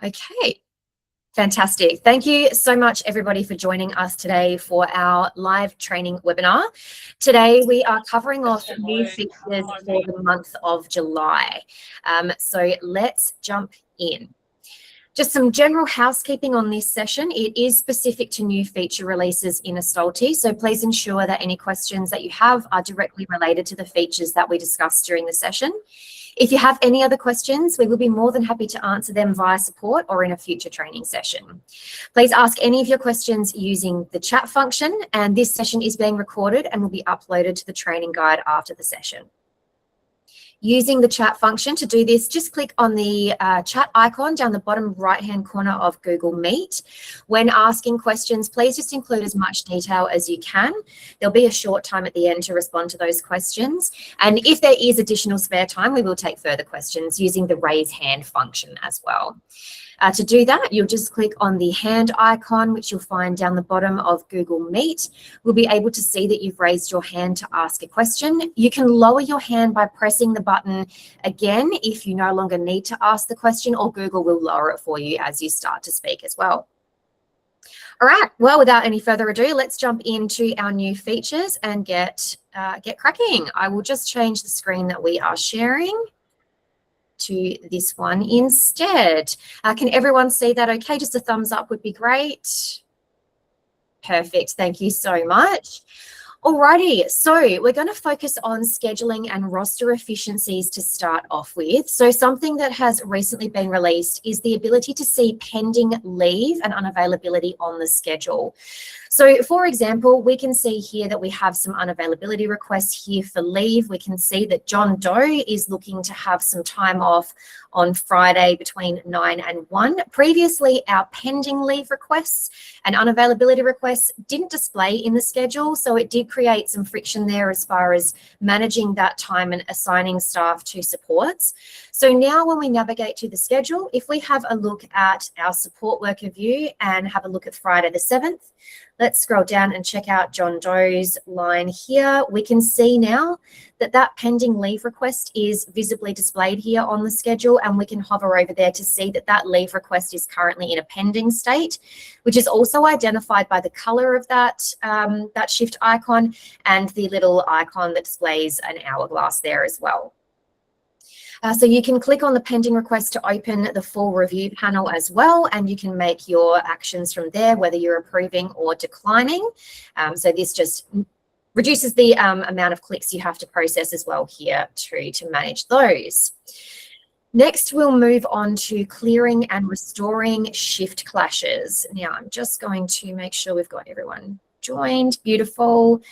Okay, fantastic. Thank you so much, everybody, for joining us today for our live training webinar. Today, we are covering off new features for the month of July. So let's jump in. Just some general housekeeping on this session. It is specific to new feature releases in Astalty, so please ensure that any questions that you have are directly related to the features that we discussed during the session. If you have any other questions, we will be more than happy to answer them via support or in a future training session. Please ask any of your questions using the chat function, and this session is being recorded and will be uploaded to the training guide after the session. Using the chat function to do this, just click on the chat icon down the bottom right-hand corner of Google Meet. When asking questions, please just include as much detail as you can. There'll be a short time at the end to respond to those questions. And if there is additional spare time, we will take further questions using the raise hand function as well. To do that, you'll just click on the hand icon, which you'll find down the bottom of Google Meet. We'll be able to see that you've raised your hand to ask a question. You can lower your hand by pressing the button again if you no longer need to ask the question, or Google will lower it for you as you start to speak as well. All right, well, without any further ado, let's jump into our new features and get cracking. I will just change the screen that we are sharing to this one instead. Can everyone see that okay? Just a thumbs up would be great. Perfect, thank you so much. Alrighty, so we're going to focus on scheduling and roster efficiencies to start off with. So something that has recently been released is the ability to see pending leave and unavailability on the schedule. So for example, we can see here that we have some unavailability requests here for leave. We can see that John Doe is looking to have some time off on Friday between 9 and 1. Previously, our pending leave requests and unavailability requests didn't display in the schedule, so it did create some friction there as far as managing that time and assigning staff to supports. So now when we navigate to the schedule, if we have a look at our support worker view and have a look at Friday the 7th, let's scroll down and check out John Doe's line here. We can see now that that pending leave request is visibly displayed here on the schedule, and we can hover over there to see that that leave request is currently in a pending state, which is also identified by the color of that, that shift icon and the little icon that displays an hourglass there as well. So you can click on the pending request to open the full review panel as well, and you can make your actions from there, whether you're approving or declining. So this just reduces the amount of clicks you have to process as well here to manage those. Next, we'll move on to clearing and restoring shift clashes. Now, I'm just going to make sure we've got everyone joined. Beautiful.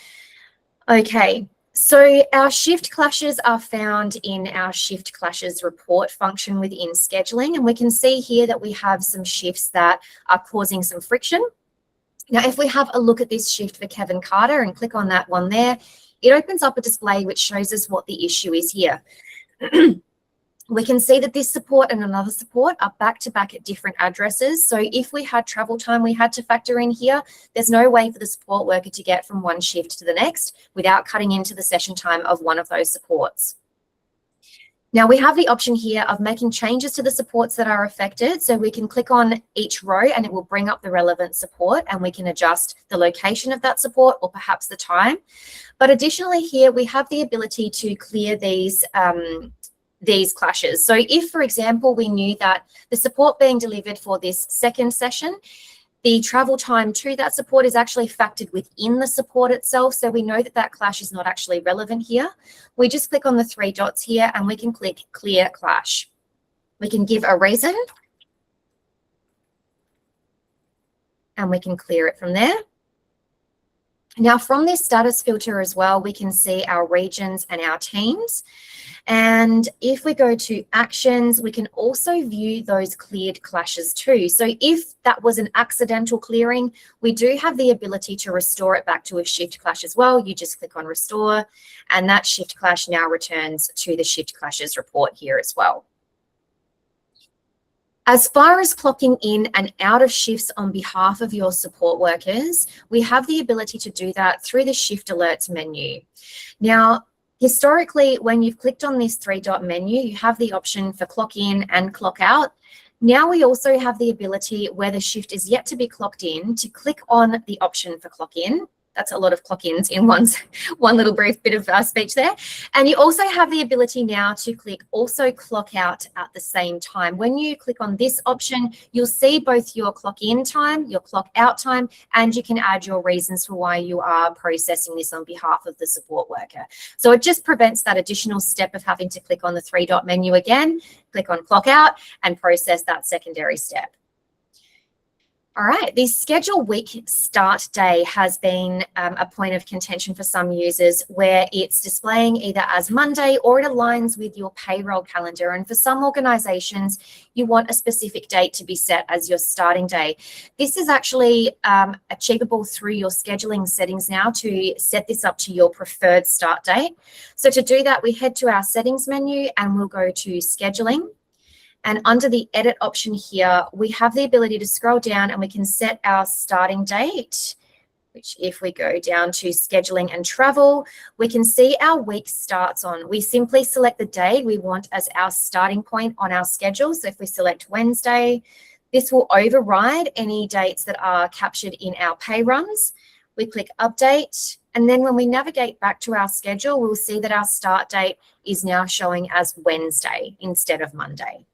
Okay. So our shift clashes are found in our shift clashes report function within scheduling, and we can see here that we have some shifts that are causing some friction. Now, if we have a look at this shift for Kevin Carter and click on that one there, it opens up a display which shows us what the issue is here. We can see that this support and another support are back-to-back at different addresses. So if we had travel time we had to factor in here, there's no way for the support worker to get from one shift to the next without cutting into the session time of one of those supports. Now we have the option here of making changes to the supports that are affected. So we can click on each row and it will bring up the relevant support, and we can adjust the location of that support or perhaps the time. But additionally here, we have the ability to clear these clashes. So if, for example, we knew that the support being delivered for this second session, the travel time to that support is actually factored within the support itself, so we know that that clash is not actually relevant here. We just click on the three dots here and we can click Clear Clash. We can give a reason and we can clear it from there. Now, from this status filter as well, we can see our regions and our teams. And if we go to actions, we can also view those cleared clashes too. So if that was an accidental clearing, we do have the ability to restore it back to a shift clash as well. You just click on restore, and that shift clash now returns to the shift clashes report here as well. As far as clocking in and out of shifts on behalf of your support workers, we have the ability to do that through the shift alerts menu. Now, historically, when you've clicked on this three-dot menu, you have the option for clock in and clock out. Now we also have the ability where the shift is yet to be clocked in to click on the option for clock in. That's a lot of clock ins in one little brief bit of speech there. And you also have the ability now to click also clock out at the same time. When you click on this option, you'll see both your clock in time, your clock out time, and you can add your reasons for why you are processing this on behalf of the support worker. So it just prevents that additional step of having to click on the 3-dot menu again, click on clock out, and process that secondary step. All right, the schedule week start day has been a point of contention for some users where it's displaying either as Monday or it aligns with your payroll calendar. And for some organizations, you want a specific date to be set as your starting day. This is actually achievable through your scheduling settings now to set this up to your preferred start date. So to do that, we head to our settings menu and we'll go to scheduling. And under the edit option here, we have the ability to scroll down and we can set our starting date, which if we go down to scheduling and travel, we can see our week starts on. We simply select the day we want as our starting point on our schedule. So if we select Wednesday, this will override any dates that are captured in our pay runs. We click update. And then when we navigate back to our schedule, we'll see that our start date is now showing as Wednesday instead of Monday.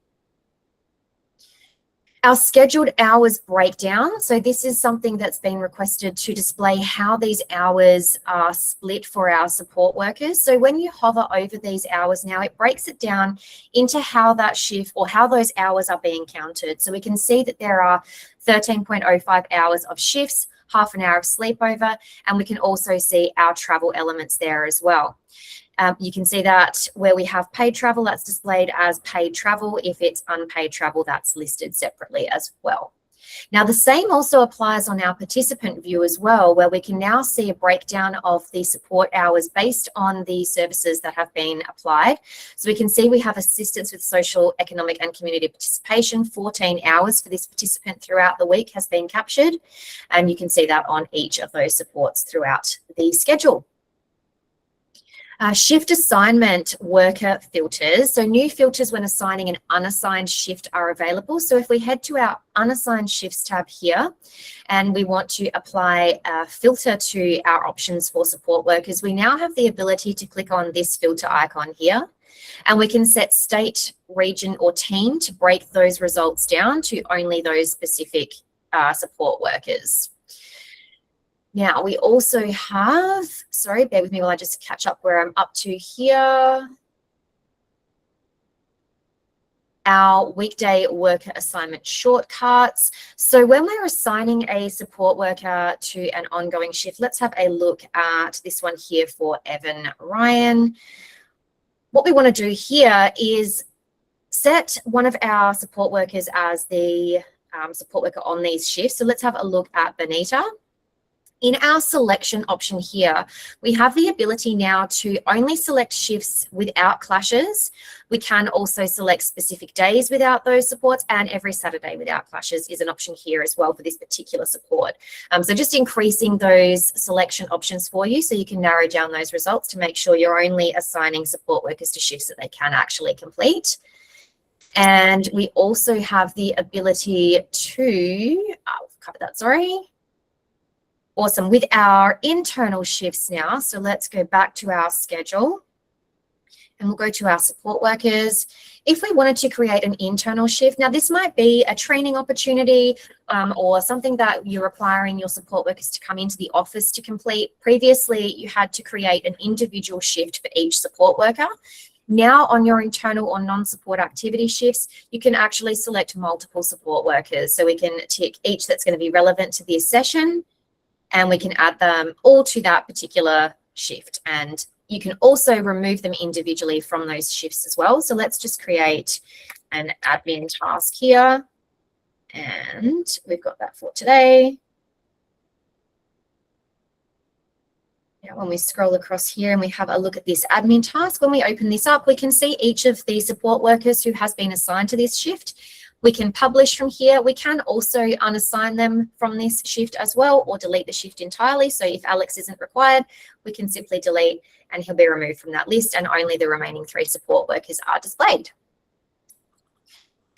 Our scheduled hours breakdown. So this is something that's been requested to display how these hours are split for our support workers. So when you hover over these hours now, it breaks it down into how that shift or how those hours are being counted. So we can see that there are 13.05 hours of shifts, half an hour of sleepover, and we can also see our travel elements there as well. You can see that where we have paid travel, that's displayed as paid travel. If it's unpaid travel, that's listed separately as well. Now, the same also applies on our participant view as well, where we can now see a breakdown of the support hours based on the services that have been applied. So we can see we have assistance with social, economic and community participation. 14 hours for this participant throughout the week has been captured. And you can see that on each of those supports throughout the schedule. Shift assignment worker filters. So new filters when assigning an unassigned shift are available. So if we head to our unassigned shifts tab here and we want to apply a filter to our options for support workers, we now have the ability to click on this filter icon here. And we can set state, region or team to break those results down to only those specific support workers. Now, we also have, sorry, bear with me while I just catch up where I'm up to here. Our weekday worker assignment shortcuts. So when we're assigning a support worker to an ongoing shift, let's have a look at this one here for Evan Ryan. What we want to do here is set one of our support workers as the support worker on these shifts. So let's have a look at Benita. In our selection option here, we have the ability now to only select shifts without clashes. We can also select specific days without those supports, and every Saturday without clashes is an option here as well for this particular support. So just increasing those selection options for you so you can narrow down those results to make sure you're only assigning support workers to shifts that they can actually complete. And we also have the ability to, I've covered that, sorry. Awesome. With our internal shifts now, so let's go back to our schedule and we'll go to our support workers. If we wanted to create an internal shift, now this might be a training opportunity or something that you're requiring your support workers to come into the office to complete. Previously, you had to create an individual shift for each support worker. Now on your internal or non-support activity shifts, you can actually select multiple support workers. So we can tick each that's going to be relevant to this session, and we can add them all to that particular shift. And you can also remove them individually from those shifts as well. So let's just create an admin task here. And we've got that for today. Now, when we scroll across here and we have a look at this admin task, when we open this up, we can see each of the support workers who has been assigned to this shift. We can publish from here. We can also unassign them from this shift as well or delete the shift entirely. So if Alex isn't required, we can simply delete and he'll be removed from that list and only the remaining 3 support workers are displayed.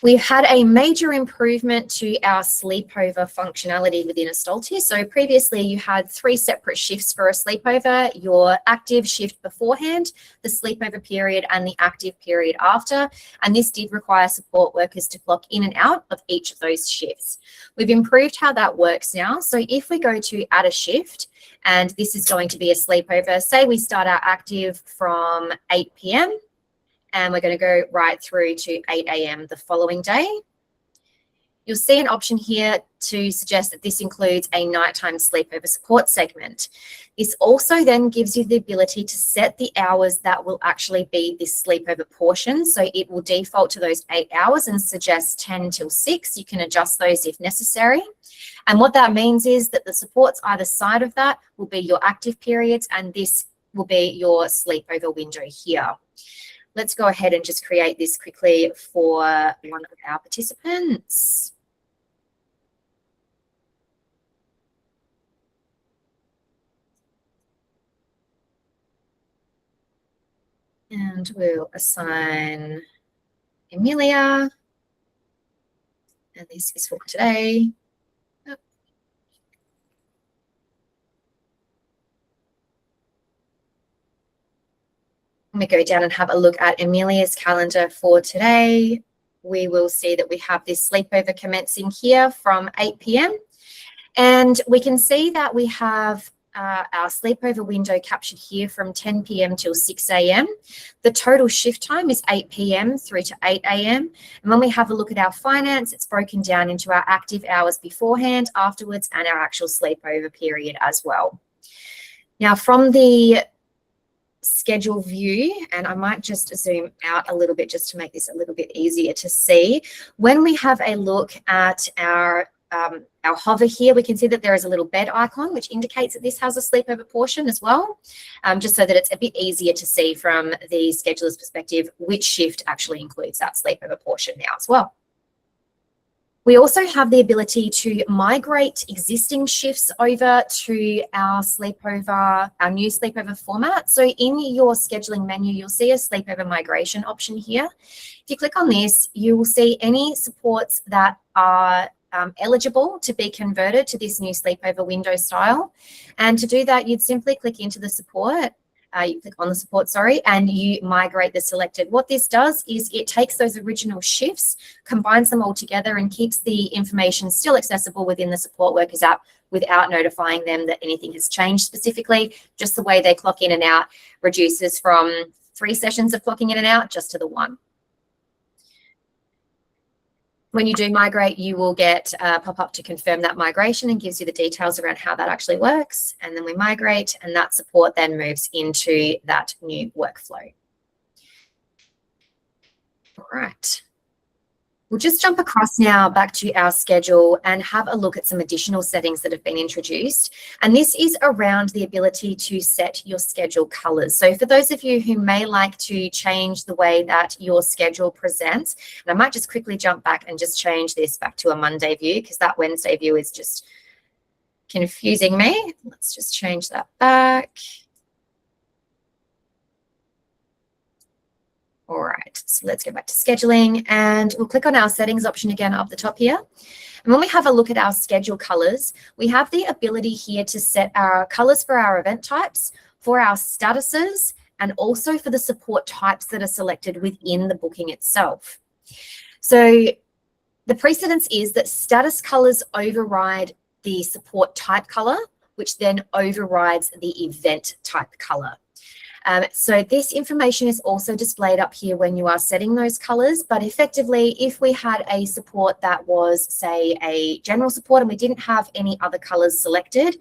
We've had a major improvement to our sleepover functionality within Astalty. So previously you had 3 separate shifts for a sleepover: your active shift beforehand, the sleepover period, and the active period after. And this did require support workers to clock in and out of each of those shifts. We've improved how that works now. So if we go to add a shift, and this is going to be a sleepover, say we start our active from 8 p.m. and we're going to go right through to 8 a.m. the following day. You'll see an option here to suggest that this includes a nighttime sleepover support segment. This also then gives you the ability to set the hours that will actually be this sleepover portion. So it will default to those 8 hours and suggest 10 till 6. You can adjust those if necessary. And what that means is that the supports either side of that will be your active periods, and this will be your sleepover window here. Let's go ahead and just create this quickly for one of our participants. And we'll assign Amelia. And this is for today. Let me go down and have a look at Amelia's calendar for today. We will see that we have this sleepover commencing here from 8 p.m. And we can see that we have our sleepover window captured here from 10 p.m. till 6 a.m. The total shift time is 8 p.m. through to 8 a.m. And when we have a look at our finance, it's broken down into our active hours beforehand, afterwards, and our actual sleepover period as well. Now, from the schedule view, and I might just zoom out a little bit just to make this a little bit easier to see. When we have a look at our hover here, we can see that there is a little bed icon, which indicates that this has a sleepover portion as well, just so that it's a bit easier to see from the scheduler's perspective which shift actually includes that sleepover portion now as well. We also have the ability to migrate existing shifts over to our sleepover, our new sleepover format. So in your scheduling menu, you'll see a sleepover migration option here. If you click on this, you will see any supports that are eligible to be converted to this new sleepover window style. And to do that, you'd simply click into the support. You click on the support, and you migrate the selected. What this does is it takes those original shifts, combines them all together, and keeps the information still accessible within the support workers app without notifying them that anything has changed specifically. Just the way they clock in and out reduces from 3 sessions of clocking in and out just to the 1. When you do migrate, you will get a pop-up to confirm that migration and gives you the details around how that actually works. And then we migrate, and that support then moves into that new workflow. All right. We'll just jump across now back to our schedule and have a look at some additional settings that have been introduced. And this is around the ability to set your schedule colors. So for those of you who may like to change the way that your schedule presents, and I might just quickly jump back and just change this back to a Monday view, because that Wednesday view is just confusing me. Let's just change that back. All right, so let's go back to scheduling, and we'll click on our settings option again up the top here. And when we have a look at our schedule colors, we have the ability here to set our colors for our event types, for our statuses, and also for the support types that are selected within the booking itself. So the precedence is that status colors override the support type color, which then overrides the event type color. So this information is also displayed up here when you are setting those colors, but effectively, if we had a support that was, say, a general support and we didn't have any other colors selected,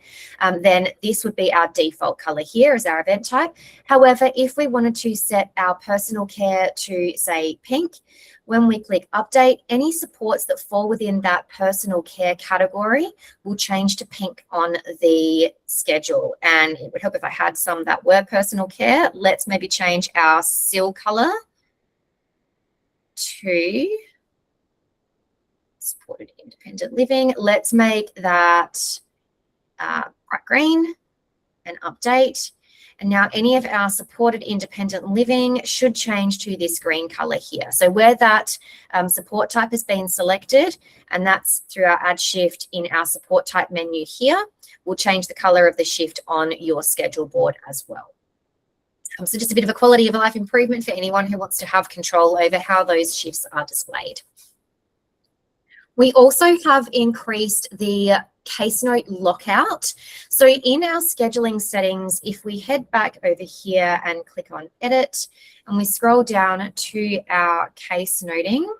then this would be our default color here as our event type. However, if we wanted to set our personal care to, say, pink, when we click update, any supports that fall within that personal care category will change to pink on the schedule. And it would help if I had some that were personal care. Let's maybe change our seal color to supported independent living. Let's make that bright green and update. And now any of our supported independent living should change to this green color here. So where that support type has been selected, and that's through our add shift in our support type menu here, we'll change the color of the shift on your schedule board as well. So just a bit of a quality of life improvement for anyone who wants to have control over how those shifts are displayed. We also have increased the case note lockout. So in our scheduling settings, if we head back over here and click on edit and we scroll down to our case noting,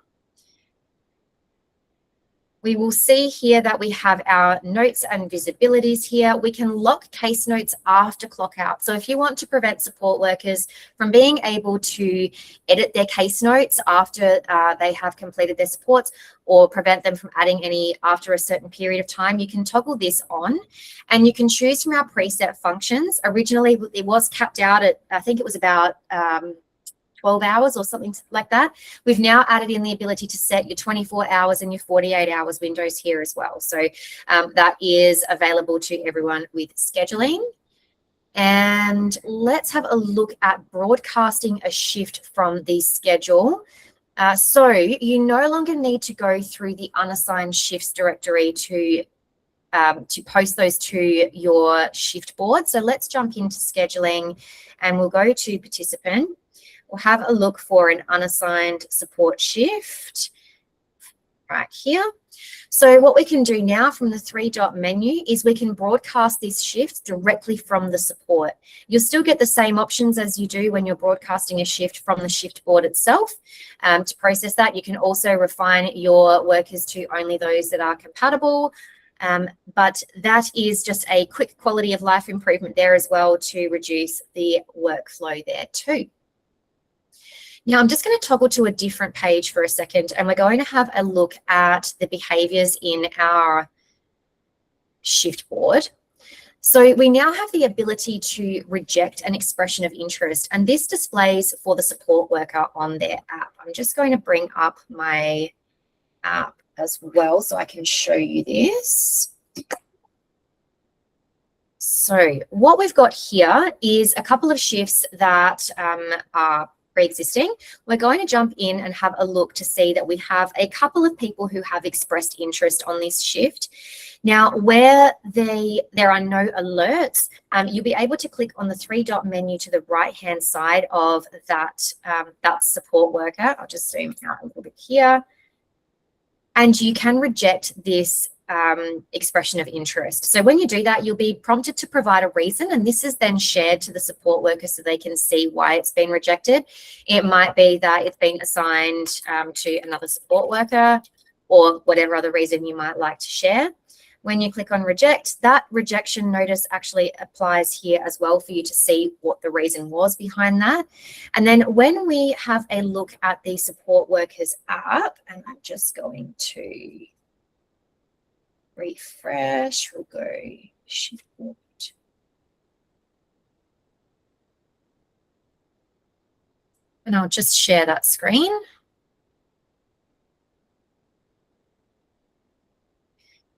we will see here that we have our notes and visibilities here. We can lock case notes after clock out. So if you want to prevent support workers from being able to edit their case notes after they have completed their supports, or prevent them from adding any after a certain period of time, you can toggle this on and you can choose from our preset functions. Originally, it was capped out at, I think it was about 12 hours or something like that. We've now added in the ability to set your 24 hours and your 48 hours windows here as well. So that is available to everyone with scheduling. And let's have a look at broadcasting a shift from the schedule. So you no longer need to go through the unassigned shifts directory to post those to your shift board. So let's jump into scheduling and we'll go to participant. We'll have a look for an unassigned support shift right here. So what we can do now from the 3-dot menu is we can broadcast this shift directly from the support. You'll still get the same options as you do when you're broadcasting a shift from the shift board itself. To process that, you can also refine your workers to only those that are compatible. But that is just a quick quality of life improvement there as well to reduce the workflow there too. Now I'm just going to toggle to a different page for a second and we're going to have a look at the behaviors in our shift board. So we now have the ability to reject an expression of interest, and this displays for the support worker on their app. I'm just going to bring up my app as well so I can show you this. So what we've got here is a couple of shifts that are pre-existing. We're going to jump in and have a look to see that we have a couple of people who have expressed interest on this shift. Now, where there are no alerts, you'll be able to click on the 3-dot menu to the right-hand side of that support worker. I'll just zoom out a little bit here. And you can reject this expression of interest. So when you do that, you'll be prompted to provide a reason, and this is then shared to the support worker so they can see why it's been rejected. It might be that it's been assigned to another support worker or whatever other reason you might like to share. When you click on reject, that rejection notice actually applies here as well for you to see what the reason was behind that. And then when we have a look at the support workers app, and I'm just going to refresh, we'll go shift board. And I'll just share that screen.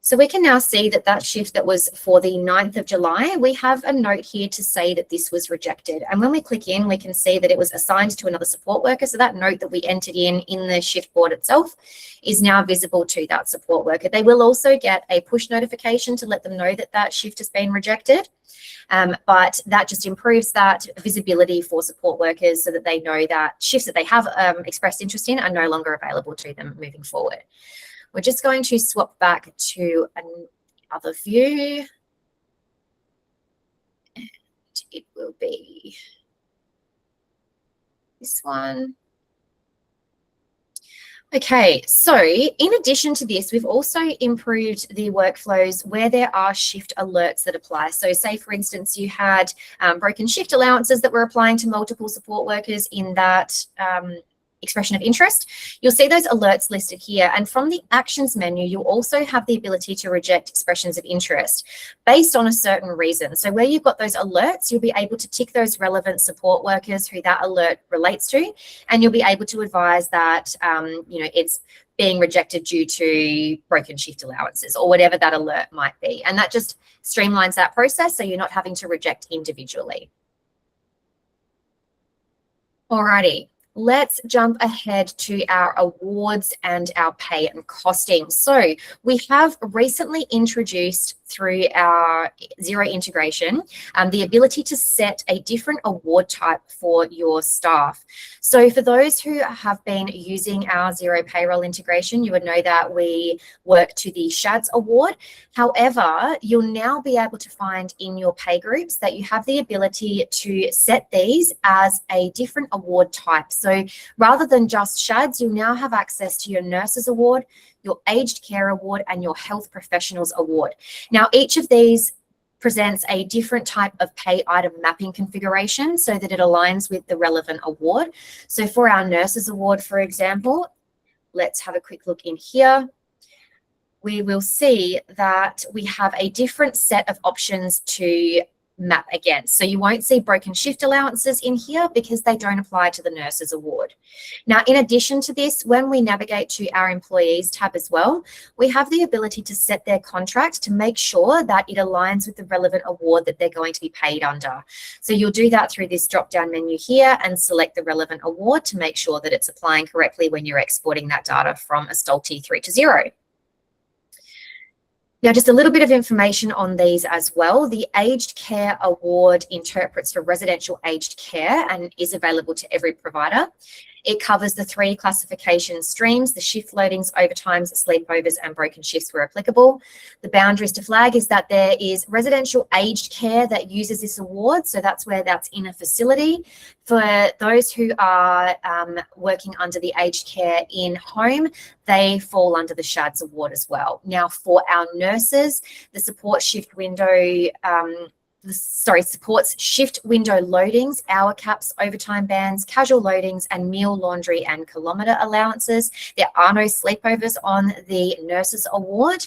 So we can now see that that shift that was for the 9th of July, we have a note here to say that this was rejected. And when we click in, we can see that it was assigned to another support worker. So that note that we entered in the shift board itself is now visible to that support worker. They will also get a push notification to let them know that that shift has been rejected. But that just improves that visibility for support workers so that they know that shifts that they have expressed interest in are no longer available to them moving forward. We're just going to swap back to another view. And it will be this one. Okay, so in addition to this, we've also improved the workflows where there are shift alerts that apply. So say, for instance, you had broken shift allowances that were applying to multiple support workers in that expression of interest. You'll see those alerts listed here. And from the actions menu, you'll also have the ability to reject expressions of interest based on a certain reason. So where you've got those alerts, you'll be able to tick those relevant support workers who that alert relates to, and you'll be able to advise that it's being rejected due to broken shift allowances or whatever that alert might be. And that just streamlines that process so you're not having to reject individually. Alrighty, let's jump ahead to our awards and our pay and costing. So we have recently introduced through our Xero integration the ability to set a different award type for your staff. So for those who have been using our Xero payroll integration, you would know that we work to the SHADS award. However, you'll now be able to find in your pay groups that you have the ability to set these as a different award type. So rather than just SHADS, you'll now have access to your Nurses Award, your Aged Care Award, and your Health Professionals Award. Now, each of these presents a different type of pay item mapping configuration so that it aligns with the relevant award. So for our Nurses Award, for example, let's have a quick look in here. We will see that we have a different set of options to map against. So you won't see broken shift allowances in here because they don't apply to the Nurses Award. Now, in addition to this, when we navigate to our Employees tab as well, we have the ability to set their contract to make sure that it aligns with the relevant award that they're going to be paid under. So you'll do that through this drop-down menu here and select the relevant award to make sure that it's applying correctly when you're exporting that data from Astalty through to Xero. Now, just a little bit of information on these as well. The Aged Care Award interprets for residential aged care and is available to every provider. It covers the 3 classification streams: the shift loadings, overtimes, sleepovers, and broken shifts where applicable. The boundaries to flag is that there is residential aged care that uses this award, so that's where that's in a facility. For those who are working under the aged care in home, they fall under the SHADS award as well. Now, for our nurses, the support shift window supports shift window loadings, hour caps, overtime bands, casual loadings, and meal, laundry, and kilometre allowances. There are no sleepovers on the Nurses Award.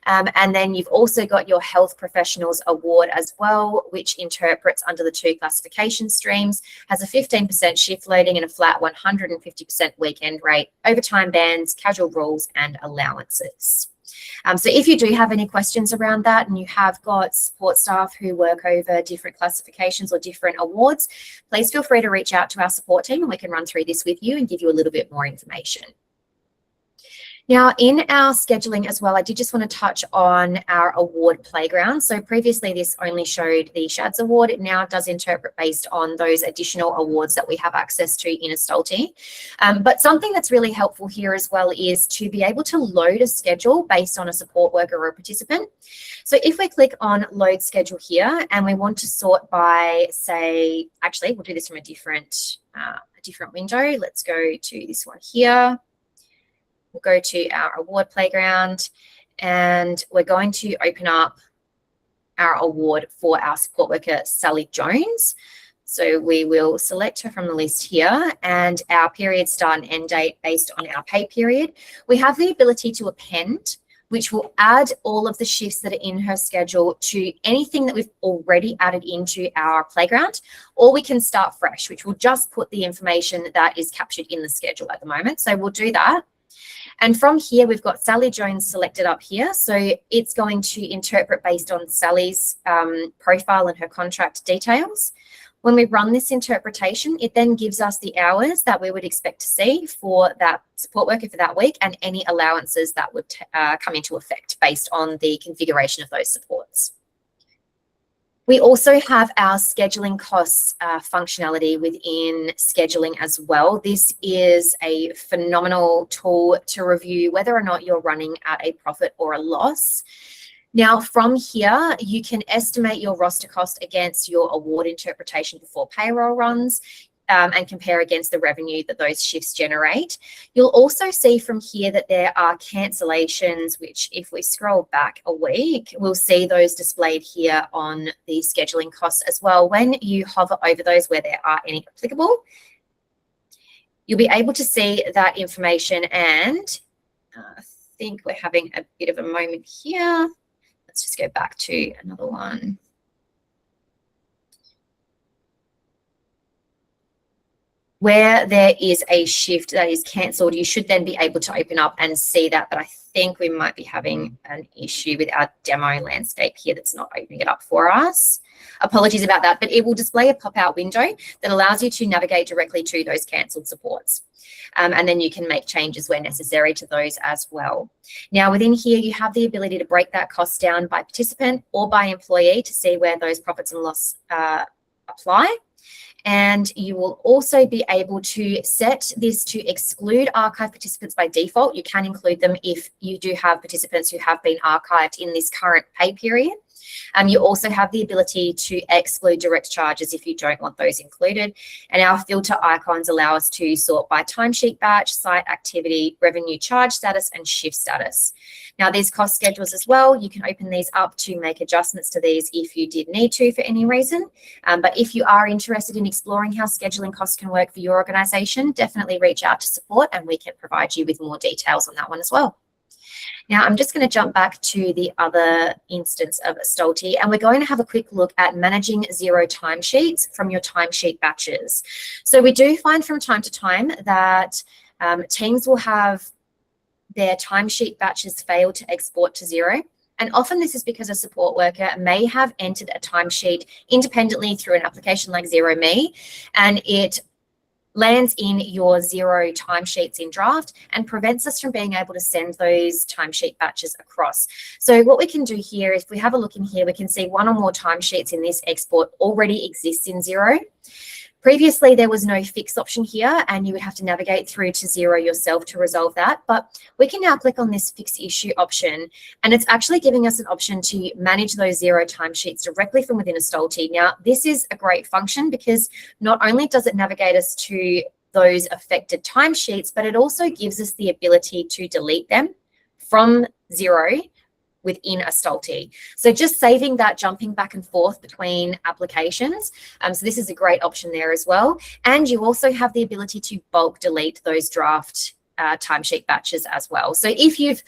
And then you've also got your Health Professionals Award as well, which interprets under the 2 classification streams, has a 15% shift loading and a flat 150% weekend rate, overtime bands, casual rules, and allowances. So if you do have any questions around that and you have got support staff who work over different classifications or different awards, please feel free to reach out to our support team and we can run through this with you and give you a little bit more information. Now, in our scheduling as well, I did just want to touch on our award playground. So previously this only showed the SHADS award. It now does interpret based on those additional awards that we have access to in Astalty. But something that's really helpful here as well is to be able to load a schedule based on a support worker or a participant. So if we click on load schedule here and we want to sort by, say, actually, we'll do this from a different window. Let's go to this one here. We'll go to our award playground and we're going to open up our award for our support worker, Sally Jones. So we will select her from the list here and our period start and end date based on our pay period. We have the ability to append, which will add all of the shifts that are in her schedule to anything that we've already added into our playground, or we can start fresh, which will just put the information that is captured in the schedule at the moment. So we'll do that. And from here, we've got Sally Jones selected up here. So it's going to interpret based on Sally's profile and her contract details. When we run this interpretation, it then gives us the hours that we would expect to see for that support worker for that week and any allowances that would come into effect based on the configuration of those supports. We also have our scheduling costs functionality within scheduling as well. This is a phenomenal tool to review whether or not you're running at a profit or a loss. Now, from here, you can estimate your roster cost against your award interpretation before payroll runs. And compare against the revenue that those shifts generate. You'll also see from here that there are cancellations, which if we scroll back a week, we'll see those displayed here on the scheduling costs as well. When you hover over those where there are any applicable, you'll be able to see that information. And I think we're having a bit of a moment here. Let's just go back to another one. Where there is a shift that is cancelled, you should then be able to open up and see that. But I think we might be having an issue with our demo landscape here that's not opening it up for us. Apologies about that, but it will display a pop-out window that allows you to navigate directly to those cancelled supports. And then you can make changes where necessary to those as well. Now, within here, you have the ability to break that cost down by participant or by employee to see where those profits and loss apply. And you will also be able to set this to exclude archive participants by default. You can include them if you do have participants who have been archived in this current pay period. You also have the ability to exclude direct charges if you don't want those included. And our filter icons allow us to sort by timesheet batch, site activity, revenue charge status, and shift status. Now, these cost schedules as well, you can open these up to make adjustments to these if you did need to for any reason. But if you are interested in exploring how scheduling costs can work for your organization, definitely reach out to support and we can provide you with more details on that one as well. Now, I'm just going to jump back to the other instance of Astalty, and we're going to have a quick look at managing zero timesheets from your timesheet batches. So we do find from time to time that teams will have their timesheet batches fail to export to zero. And often this is because a support worker may have entered a timesheet independently through an application like ZeroMe, and it lands in your zero timesheets in draft and prevents us from being able to send those timesheet batches across. So what we can do here, if we have a look in here, we can see one or more timesheets in this export already exists in Xero. Previously, there was no fix option here, and you would have to navigate through to Xero yourself to resolve that. But we can now click on this fix issue option, and it's actually giving us an option to manage those Xero timesheets directly from within Astalty. Now, this is a great function because not only does it navigate us to those affected timesheets, but it also gives us the ability to delete them from Xero within Astalty. So just saving that jumping back and forth between applications. So this is a great option there as well. And you also have the ability to bulk delete those draft timesheet batches as well. So if you've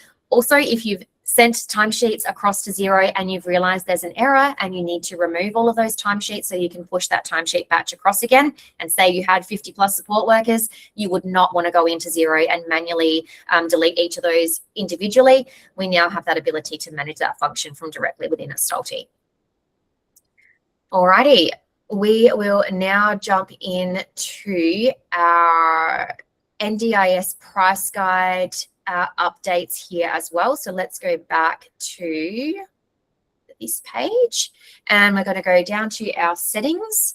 sent timesheets across to Xero and you've realized there's an error and you need to remove all of those timesheets so you can push that timesheet batch across again, and say you had 50 plus support workers, you would not want to go into Xero and manually delete each of those individually. We now have that ability to manage that function from directly within Astalty. Alrighty, we will now jump into our NDIS price guide updates here as well. So let's go back to this page and we're going to go down to our settings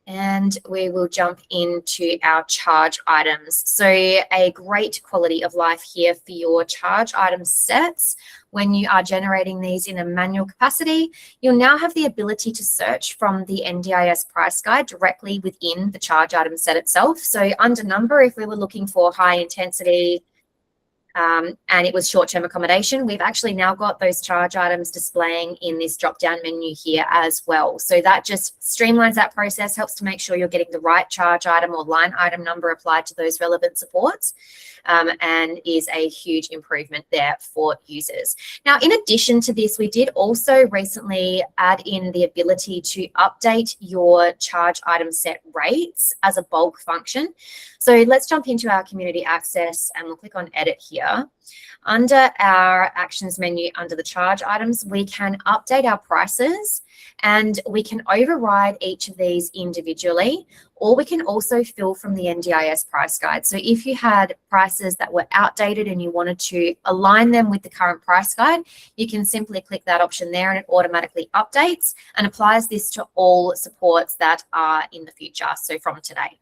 and we will jump into our charge items. So a great quality of life here for your charge item sets. When you are generating these in a manual capacity, you'll now have the ability to search from the NDIS price guide directly within the charge item set itself. So under number, if we were looking for high intensity, and it was short-term accommodation, we've actually now got those charge items displaying in this drop-down menu here as well. So that just streamlines that process, helps to make sure you're getting the right charge item or line item number applied to those relevant supports, and is a huge improvement there for users. Now, in addition to this, we did also recently add in the ability to update your charge item set rates as a bulk function. So let's jump into our community access and we'll click on edit here. Under our actions menu, under the charge items, we can update our prices and we can override each of these individually, or we can also fill from the NDIS price guide. So if you had prices that were outdated and you wanted to align them with the current price guide, you can simply click that option there and it automatically updates and applies this to all supports that are in the future, so from today.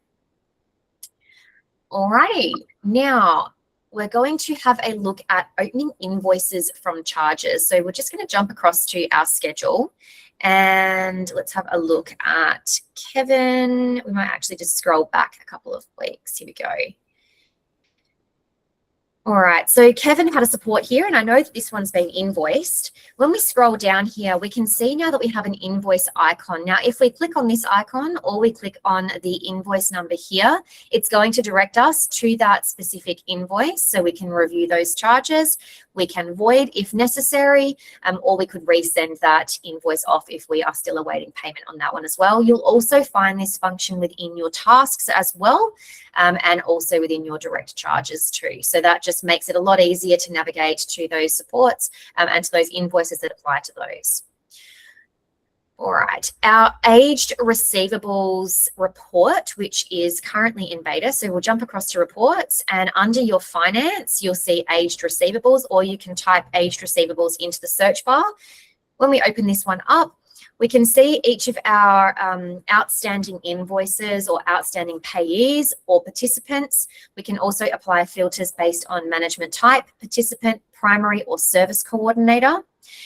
Alrighty, now we're going to have a look at opening invoices from charges. So we're just going to jump across to our schedule and let's have a look at Kevin. We might actually just scroll back a couple of weeks. Here we go. All right, so Kevin had a support here, and I know that this one's been invoiced. When we scroll down here, we can see now that we have an invoice icon. Now, if we click on this icon or we click on the invoice number here, it's going to direct us to that specific invoice so we can review those charges. we can void if necessary, or we could resend that invoice off if we are still awaiting payment on that one as well. You'll also find this function within your tasks as well, and also within your direct charges too. So that just makes it a lot easier to navigate to those supports and to those invoices that apply to those. All right, our aged receivables report, which is currently in beta. So we'll jump across to reports, and under your finance, you'll see aged receivables, or you can type aged receivables into the search bar. When we open this one up, we can see each of our outstanding invoices or outstanding payees or participants. We can also apply filters based on management type, participant, primary or service coordinator.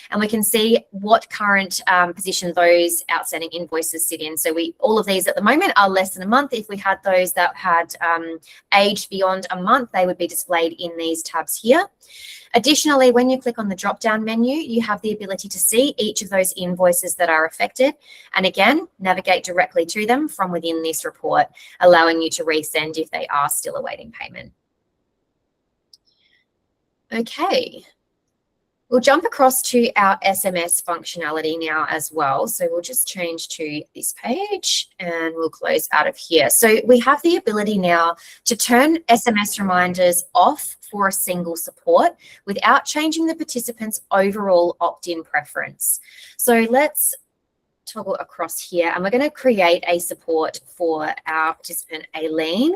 And we can see what current position those outstanding invoices sit in. So all of these at the moment are less than a month. If we had those that had aged beyond a month, they would be displayed in these tabs here. Additionally, when you click on the drop-down menu, you have the ability to see each of those invoices that are affected. And again, navigate directly to them from within this report, allowing you to resend if they are still awaiting payment. Okay. We'll jump across to our SMS functionality now as well. So we'll just change to this page and we'll close out of here. So we have the ability now to turn SMS reminders off for a single support without changing the participant's overall opt-in preference. So let's toggle across here and we're going to create a support for our participant Aileen.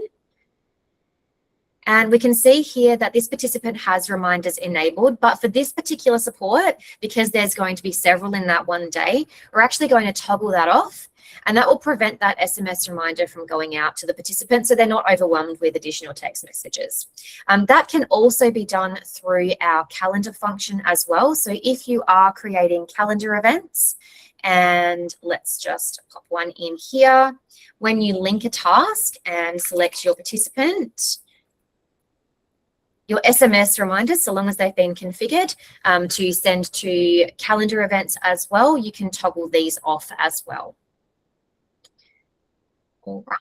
And we can see here that this participant has reminders enabled, but for this particular support, because there's going to be several in that one day, we're actually going to toggle that off, and that will prevent that SMS reminder from going out to the participant so they're not overwhelmed with additional text messages. That can also be done through our calendar function as well. So if you are creating calendar events, and let's just pop one in here, when you link a task and select your participant, your SMS reminders, so long as they've been configured to send to calendar events as well, you can toggle these off as well. All right.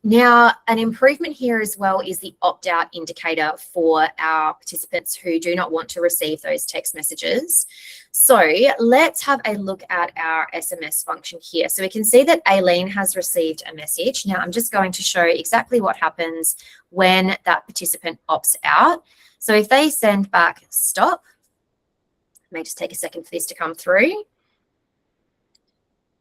Now, an improvement here as well is the opt-out indicator for our participants who do not want to receive those text messages. So let's have a look at our SMS function here. So we can see that Aileen has received a message. Now, I'm just going to show exactly what happens when that participant opts out. So if they send back stop, it may just take a second for this to come through.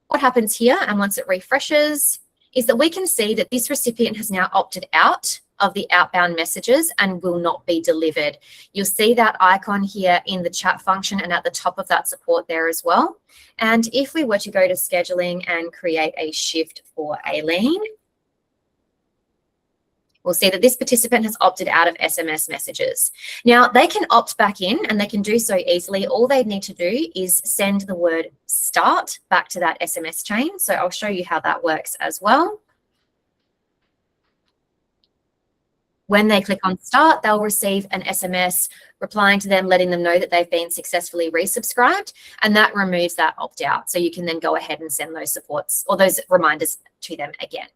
What happens here, and once it refreshes, is that we can see that this recipient has now opted out of the outbound messages and will not be delivered. You'll see that icon here in the chat function and at the top of that support there as well. And if we were to go to scheduling and create a shift for Aileen, we'll see that this participant has opted out of SMS messages. Now, they can opt back in and they can do so easily. All they need to do is send the word start back to that SMS chain. So I'll show you how that works as well. When they click on start, they'll receive an SMS replying to them, letting them know that they've been successfully resubscribed, and that removes that opt out. So you can then go ahead and send those supports or those reminders to them again.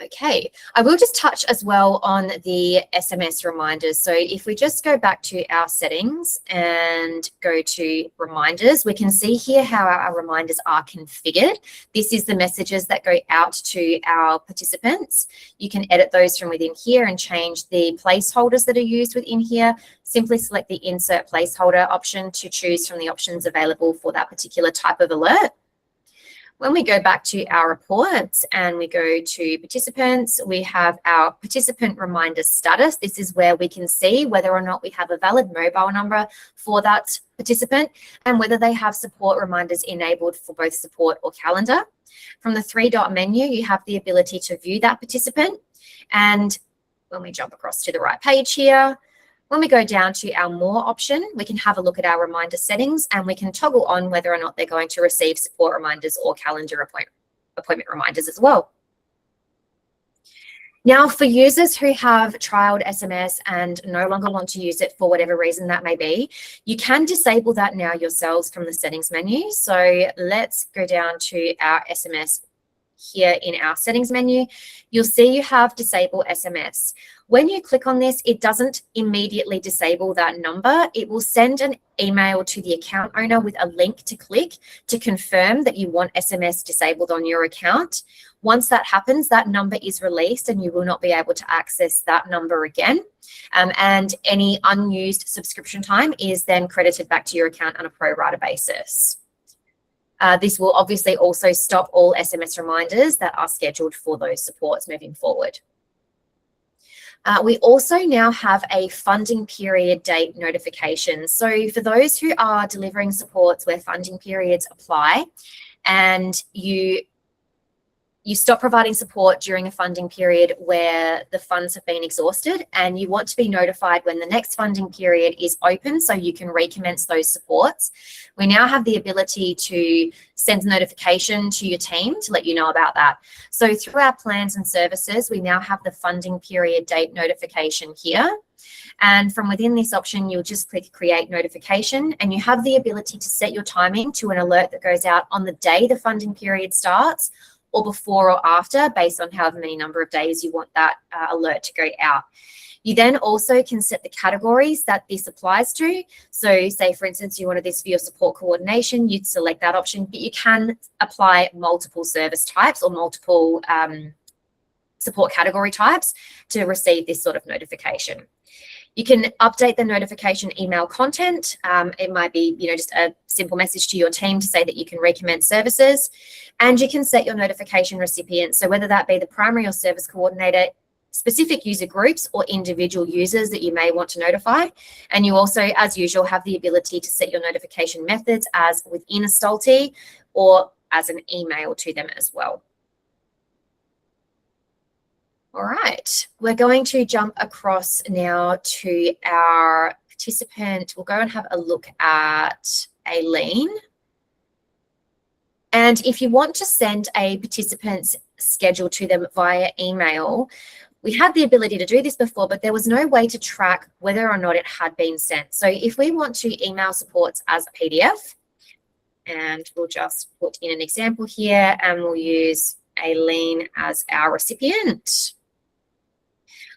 Okay, I will just touch as well on the SMS reminders. So if we just go back to our settings and go to reminders, we can see here how our reminders are configured. This is the messages that go out to our participants. You can edit those from within here and change the placeholders that are used within here. Simply select the insert placeholder option to choose from the options available for that particular type of alert. When we go back to our reports and we go to participants, we have our participant reminder status. This is where we can see whether or not we have a valid mobile number for that participant and whether they have support reminders enabled for both support or calendar. From the three-dot menu, you have the ability to view that participant. And when we jump across to the right page here, when we go down to our more option, we can have a look at our reminder settings and we can toggle on whether or not they're going to receive support reminders or calendar appointment reminders as well. Now, for users who have trialed SMS and no longer want to use it for whatever reason that may be, you can disable that now yourselves from the settings menu. So let's go down to our SMS here in our settings menu, you'll see you have disable SMS. When you click on this, it doesn't immediately disable that number. It will send an email to the account owner with a link to click to confirm that you want SMS disabled on your account. Once that happens, that number is released and you will not be able to access that number again. And any unused subscription time is then credited back to your account on a pro rata basis. This will obviously also stop all SMS reminders that are scheduled for those supports moving forward. We also now have a funding period date notification. So for those who are delivering supports where funding periods apply and you stop providing support during a funding period where the funds have been exhausted and you want to be notified when the next funding period is open so you can recommence those supports, we now have the ability to send a notification to your team to let you know about that. So through our plans and services, we now have the funding period date notification here. And from within this option, you'll just click create notification and you have the ability to set your timing to an alert that goes out on the day the funding period starts or before or after, based on however many number of days you want that alert to go out. You then also can set the categories that this applies to. So say, for instance, you wanted this for your support coordination, you'd select that option, but you can apply multiple service types or multiple support category types to receive this sort of notification. You can update the notification email content. It might be, just a simple message to your team to say that you can recommence services, and you can set your notification recipient. So whether that be the primary or service coordinator, specific user groups or individual users that you may want to notify. And you also, as usual, have the ability to set your notification methods as within Astalty or as an email to them as well. All right, we're going to jump across now to our participant. We'll go and have a look at Aileen. And if you want to send a participant's schedule to them via email, we had the ability to do this before, but there was no way to track whether or not it had been sent. So if we want to email supports as a PDF, and we'll just put in an example here and we'll use Aileen as our recipient.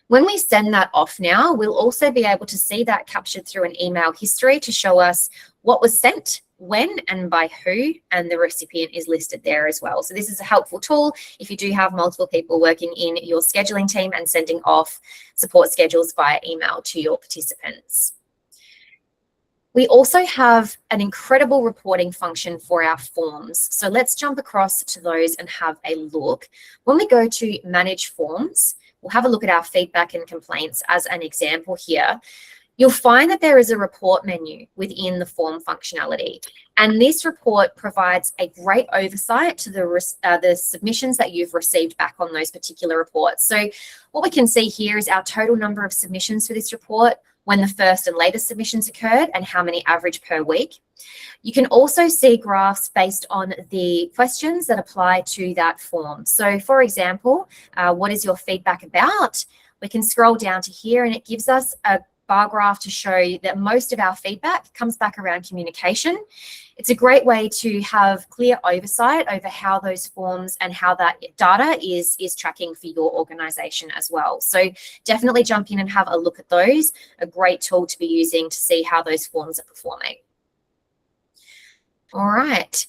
When we send that off now, we'll also be able to see that captured through an email history to show us what was sent, when and by who, and the recipient is listed there as well. So this is a helpful tool if you do have multiple people working in your scheduling team and sending off support schedules via email to your participants. We also have an incredible reporting function for our forms. So let's jump across to those and have a look. When we go to manage forms, we'll have a look at our feedback and complaints as an example here. You'll find that there is a report menu within the form functionality. And this report provides a great oversight to the submissions that you've received back on those particular reports. So what we can see here is our total number of submissions for this report, when the first and latest submissions occurred, and how many average per week. You can also see graphs based on the questions that apply to that form. So for example, what is your feedback about? We can scroll down to here and it gives us a bar graph to show that most of our feedback comes back around communication. It's a great way to have clear oversight over how those forms and how that data is tracking for your organization as well. So definitely jump in and have a look at those. A great tool to be using to see how those forms are performing. All right.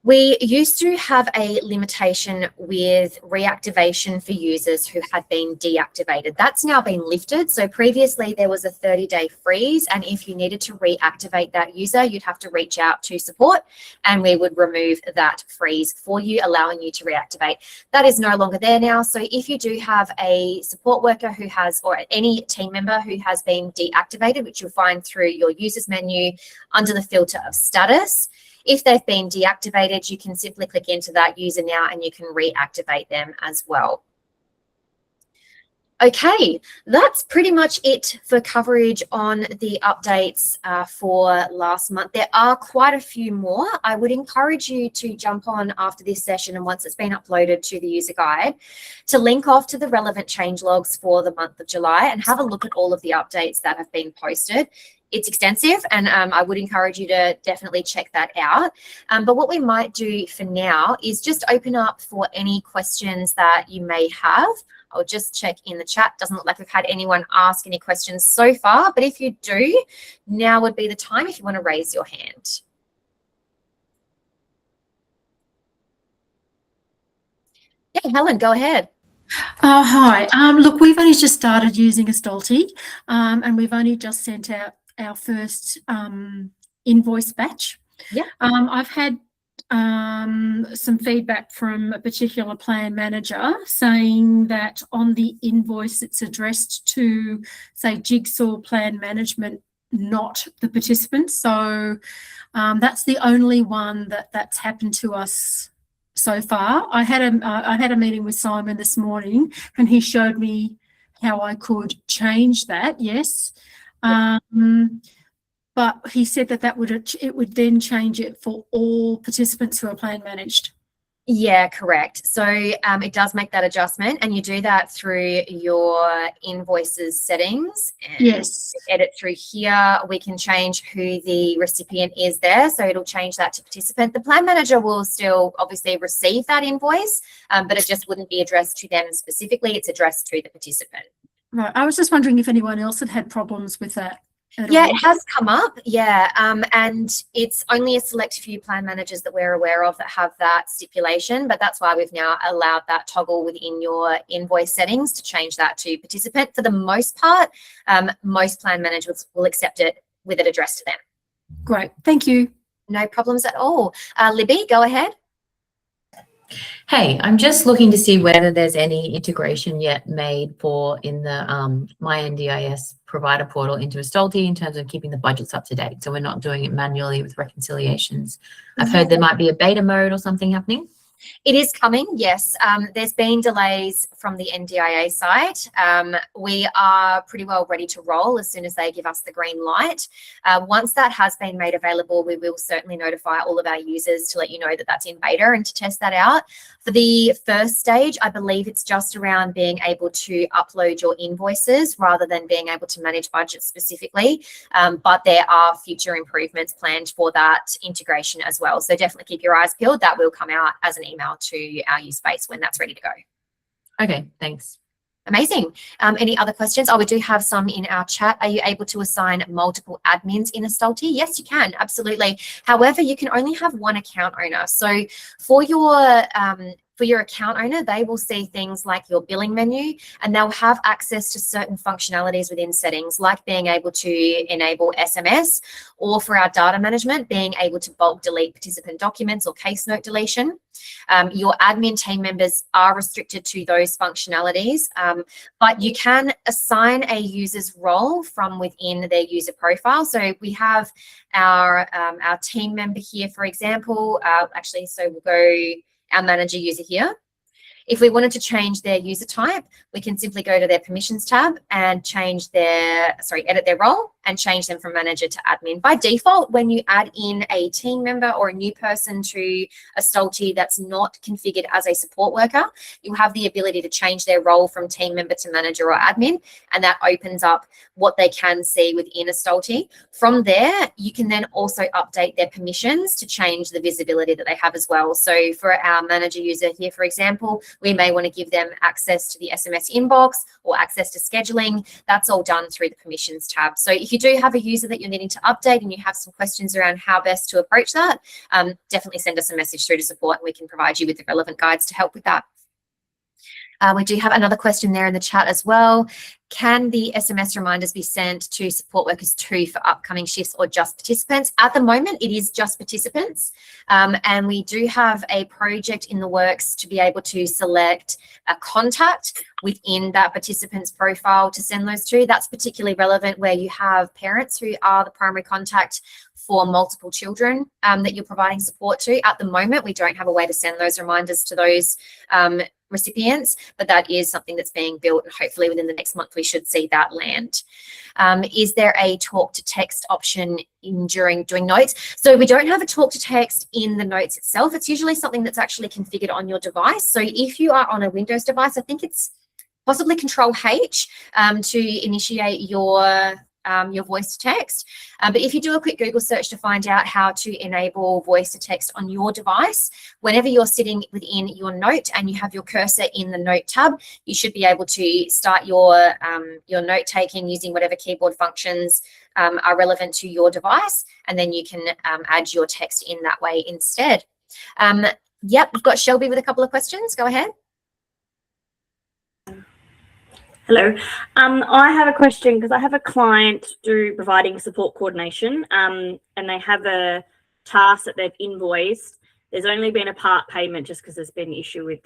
We used to have a limitation with reactivation for users who had been deactivated. That's now been lifted. So previously there was a 30-day freeze, and if you needed to reactivate that user, you'd have to reach out to support and we would remove that freeze for you, allowing you to reactivate. That is no longer there now. So if you do have a support worker who has, or any team member who has been deactivated, which you'll find through your users menu under the filter of status, if they've been deactivated, you can simply click into that user now and you can reactivate them as well. Okay, that's pretty much it for coverage on the updates for last month. There are quite a few more. I would encourage you to jump on after this session, and once it's been uploaded to the user guide, to link off to the relevant change logs for the month of July and have a look at all of the updates that have been posted. It's extensive, and I would encourage you to definitely check that out. But what we might do for now is just open up for any questions that you may have. I'll just check in the chat. Doesn't look like we've had anyone ask any questions so far, but if you do, now would be the time if you want to raise your hand. Yeah, Helen, go ahead. Hi. Look, we've only just started using Astalty, and we've only just sent out our first invoice batch. Yeah. I've had some feedback from a particular plan manager saying that on the invoice it's addressed to, say, Jigsaw Plan Management, not the participants. So that's the only one that's happened to us so far. I had a meeting with Simon this morning, and he showed me how I could change that. Yes. But he said that it would then change it for all participants who are plan managed. Yeah, correct. So it does make that adjustment, and you do that through your invoices settings. And yes. Edit through here. We can change who the recipient is there. So it'll change that to participant. The plan manager will still obviously receive that invoice, but it just wouldn't be addressed to them specifically. It's addressed to the participant. Right. I was just wondering if anyone else had problems with that. Yeah, it has come up. Yeah, and it's only a select few plan managers that we're aware of that have that stipulation, but that's why we've now allowed that toggle within your invoice settings to change that to participant. For the most part, most plan managers will accept it with it addressed to them. Great, thank you. No problems at all. Libby, go ahead. Hey, I'm just looking to see whether there's any integration yet made in the My NDIS provider portal into Astalty in terms of keeping the budgets up to date. So we're not doing it manually with reconciliations. I've heard there might be a beta mode or something happening. It is coming, yes. There's been delays from the NDIA side. We are pretty well ready to roll as soon as they give us the green light. Once that has been made available, we will certainly notify all of our users to let you know that that's in beta and to test that out. For the first stage, I believe it's just around being able to upload your invoices rather than being able to manage budgets specifically. But there are future improvements planned for that integration as well. So definitely keep your eyes peeled. That will come out as an email to our user base when that's ready to go. Okay, thanks. Amazing. Any other questions? Oh, we do have some in our chat. Are you able to assign multiple admins in Astalty? Yes, you can, absolutely. However, you can only have one account owner. So for your account owner, they will see things like your billing menu, and they'll have access to certain functionalities within settings, like being able to enable SMS, or for our data management, being able to bulk delete participant documents or case note deletion. Your admin team members are restricted to those functionalities, but you can assign a user's role from within their user profile. So we have our team member here, for example. So we'll go our manager user here. If we wanted to change their user type, we can simply go to their permissions tab and edit their role and change them from manager to admin. By default, when you add in a team member or a new person to Astalty that's not configured as a support worker, you have the ability to change their role from team member to manager or admin, and that opens up what they can see within Astalty. From there, you can then also update their permissions to change the visibility that they have as well. So for our manager user here, for example, we may want to give them access to the SMS inbox or access to scheduling. That's all done through the permissions tab. So if you do have a user that you're needing to update and you have some questions around how best to approach that, definitely send us a message through to support and we can provide you with the relevant guides to help with that. We do have another question there in the chat as well. Can the SMS reminders be sent to support workers too for upcoming shifts or just participants? At the moment, it is just participants. And we do have a project in the works to be able to select a contact within that participant's profile to send those to. That's particularly relevant where you have parents who are the primary contact for multiple children that you're providing support to. At the moment, we don't have a way to send those reminders to those recipients, but that is something that's being built, and hopefully within the next month we should see that land. Is there a talk to text option during doing notes? So we don't have a talk to text in the notes itself. It's usually something that's actually configured on your device. So if you are on a Windows device, I think it's possibly Control H to initiate your voice to text. But if you do a quick Google search to find out how to enable voice to text on your device, whenever you're sitting within your note and you have your cursor in the note tab, you should be able to start your note taking using whatever keyboard functions are relevant to your device, and then you can add your text in that way instead. Yep, we've got Shelby with a couple of questions. Go ahead. Hello. I have a question because I have a client providing support coordination and they have a task that they've invoiced. There's only been a part payment just because there's been an issue with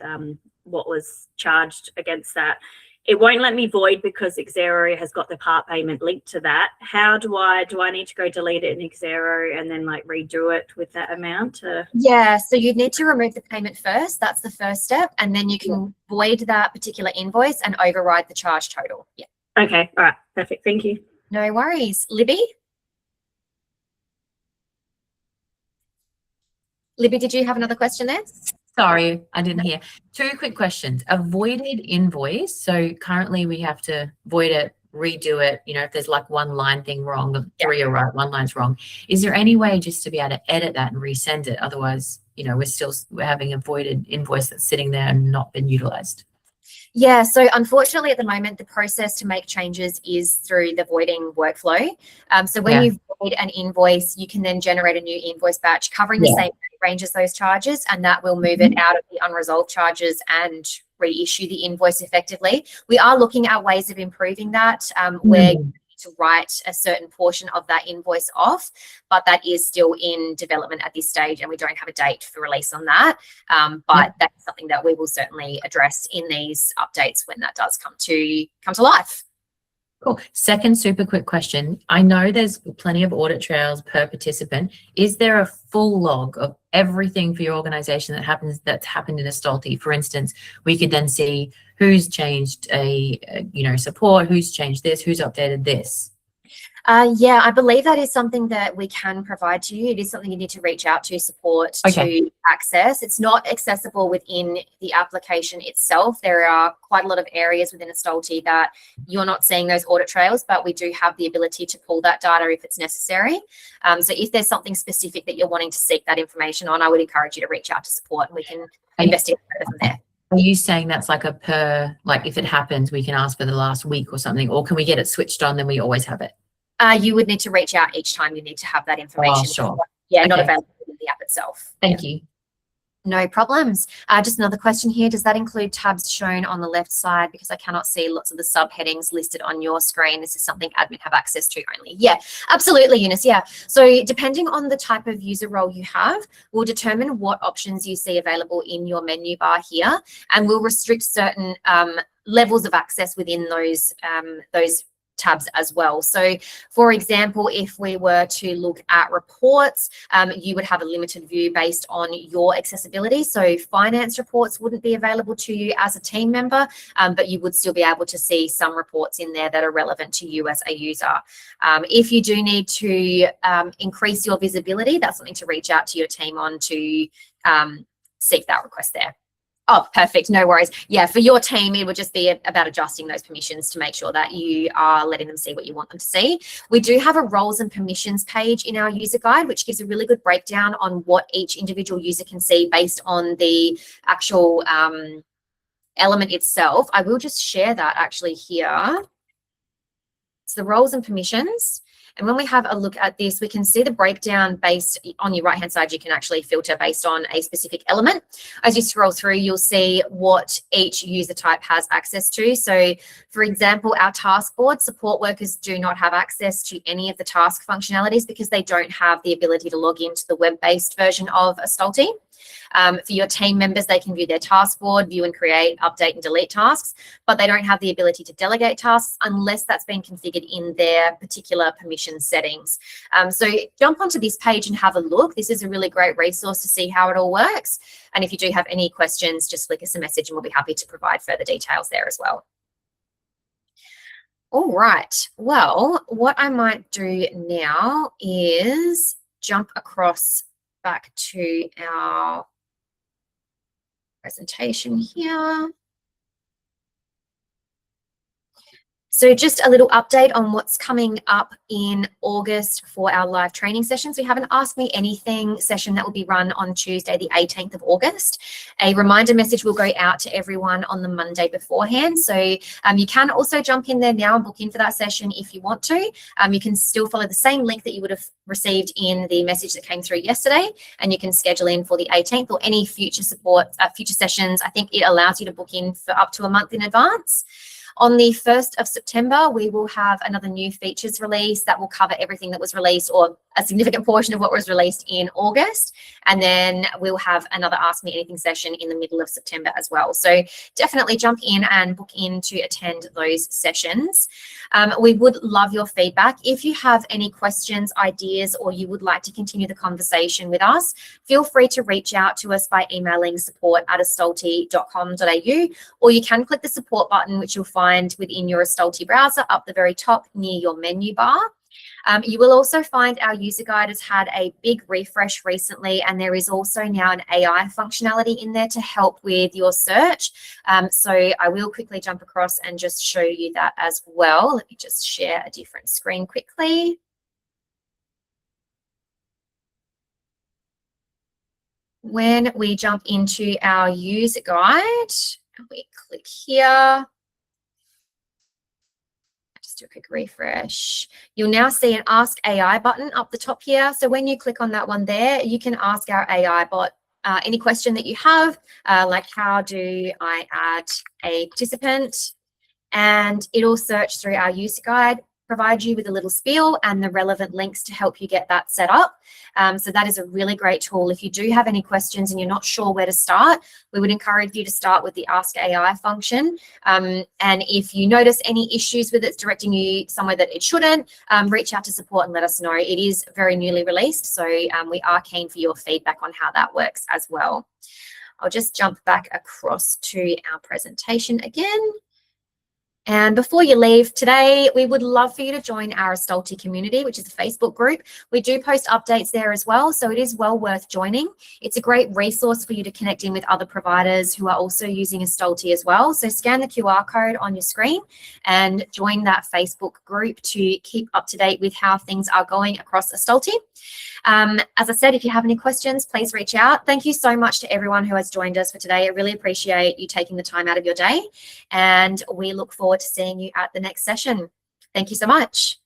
what was charged against that. It won't let me void because Xero has got the part payment linked to that. How do I need to go delete it in Xero and then like redo it with that amount? Yeah, so you'd need to remove the payment first. That's the first step. And then you can void that particular invoice and override the charge total. Yeah. Okay. All right. Perfect. Thank you. No worries. Libby? Libby, did you have another question there? Sorry, I didn't hear. Two quick questions. A voided invoice. So currently we have to void it, redo it. You know, if there's like one line thing wrong, three are right, one line's wrong. Is there any way just to be able to edit that and resend it? Otherwise, you know, we're having a voided invoice that's sitting there and not been utilized. Yeah, so unfortunately at the moment, the process to make changes is through the voiding workflow. So when you void an invoice, you can then generate a new invoice batch covering the same range as those charges, and that will move it out of the unresolved charges and reissue the invoice effectively. We are looking at ways of improving that where you need to write a certain portion of that invoice off, but that is still in development at this stage and we don't have a date for release on that. But that's something that we will certainly address in these updates when that does come to life. Cool. Second super quick question. I know there's plenty of audit trails per participant. Is there a full log of everything for your organization that's happened in Astalty? For instance, we could then see who's changed support, who's changed this, who's updated this. Yeah, I believe that is something that we can provide to you. It is something you need to reach out to support to access. It's not accessible within the application itself. There are quite a lot of areas within Astalty that you're not seeing those audit trails, but we do have the ability to pull that data if it's necessary. So if there's something specific that you're wanting to seek that information on, I would encourage you to reach out to support and we can investigate further from there. Are you saying that's like if it happens, we can ask for the last week or something, or can we get it switched on, then we always have it? You would need to reach out each time you need to have that information. Oh, sure. Yeah, not available in the app itself. Thank you. No problems. Just another question here. Does that include tabs shown on the left side? Because I cannot see lots of the subheadings listed on your screen. This is something admin have access to only. Yeah, absolutely, Eunice. Yeah. So depending on the type of user role you have, will determine what options you see available in your menu bar here, and will restrict certain levels of access within those tabs as well. So for example, if we were to look at reports, you would have a limited view based on your accessibility. So finance reports wouldn't be available to you as a team member, but you would still be able to see some reports in there that are relevant to you as a user. If you do need to increase your visibility, that's something to reach out to your team on to seek that request there. Oh, perfect. No worries. Yeah, for your team, it would just be about adjusting those permissions to make sure that you are letting them see what you want them to see. We do have a roles and permissions page in our user guide, which gives a really good breakdown on what each individual user can see based on the actual element itself. I will just share that actually here. It's the roles and permissions. And when we have a look at this, we can see the breakdown based on your right-hand side. You can actually filter based on a specific element. As you scroll through, you'll see what each user type has access to. So, for example, our task board, support workers do not have access to any of the task functionalities because they don't have the ability to log into the web-based version of Astalty. For your team members, they can view their task board, view and create, update and delete tasks, but they don't have the ability to delegate tasks unless that's been configured in their particular permission presentation settings. So jump onto this page and have a look. This is a really great resource to see how it all works. And if you do have any questions, just flick us a message and we'll be happy to provide further details there as well. All right, well, what I might do now is jump across back to our presentation here. So just a little update on what's coming up in August for our live training sessions. We have an Ask Me Anything session that will be run on Tuesday, the 18th of August. A reminder message will go out to everyone on the Monday beforehand. So you can also jump in there now and book in for that session if you want to. You can still follow the same link that you would have received in the message that came through yesterday, and you can schedule in for the 18th or any future future sessions. I think it allows you to book in for up to a month in advance. On the 1st of September, we will have another new features release that will cover everything that was released, or a significant portion of what was released in August. And then we'll have another Ask Me Anything session in the middle of September as well. So definitely jump in and book in to attend those sessions. We would love your feedback. If you have any questions, ideas, or you would like to continue the conversation with us, feel free to reach out to us by emailing support@astalty.com.au, or you can click the support button, which you'll find within your Astalty browser up the very top near your menu bar. You will also find our user guide has had a big refresh recently, and there is also now an AI functionality in there to help with your search. So I will quickly jump across and just show you that as well. Let me just share a different screen quickly. When we jump into our user guide, we click here. Do a quick refresh. You'll now see an Ask AI button up the top here. So when you click on that one there, you can ask our AI bot any question that you have, like how do I add a participant? And it'll search through our user guide, provide you with a little spiel and the relevant links to help you get that set up. So that is a really great tool. If you do have any questions and you're not sure where to start, we would encourage you to start with the Ask AI function. And if you notice any issues with it directing you somewhere that it shouldn't, reach out to support and let us know. It is very newly released, so we are keen for your feedback on how that works as well. I'll just jump back across to our presentation again. And before you leave today, we would love for you to join our Astalty community, which is a Facebook group. We do post updates there as well, so it is well worth joining. It's a great resource for you to connect in with other providers who are also using Astalty as well. So scan the QR code on your screen and join that Facebook group to keep up to date with how things are going across Astalty. As I said, if you have any questions, please reach out. Thank you so much to everyone who has joined us for today. I really appreciate you taking the time out of your day, and we look forward to seeing you at the next session. Thank you so much.